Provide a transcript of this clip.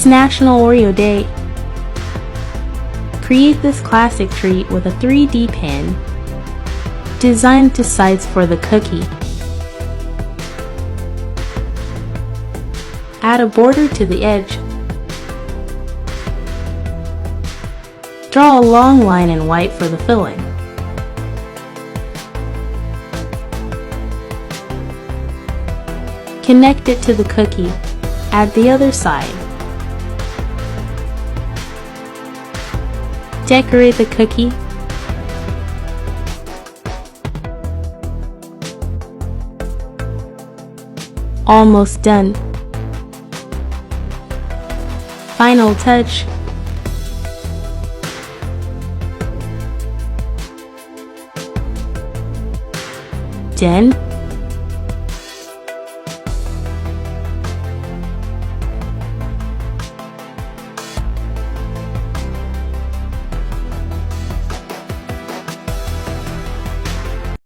It's National Oreo Day. Create this classic treat with a 3D pen designed to size for the cookie. Add a border to the edge. Draw a long line in white for the filling. Connect it to the cookie. Add the other side. Decorate the cookie. Almost done. Final touch. Done.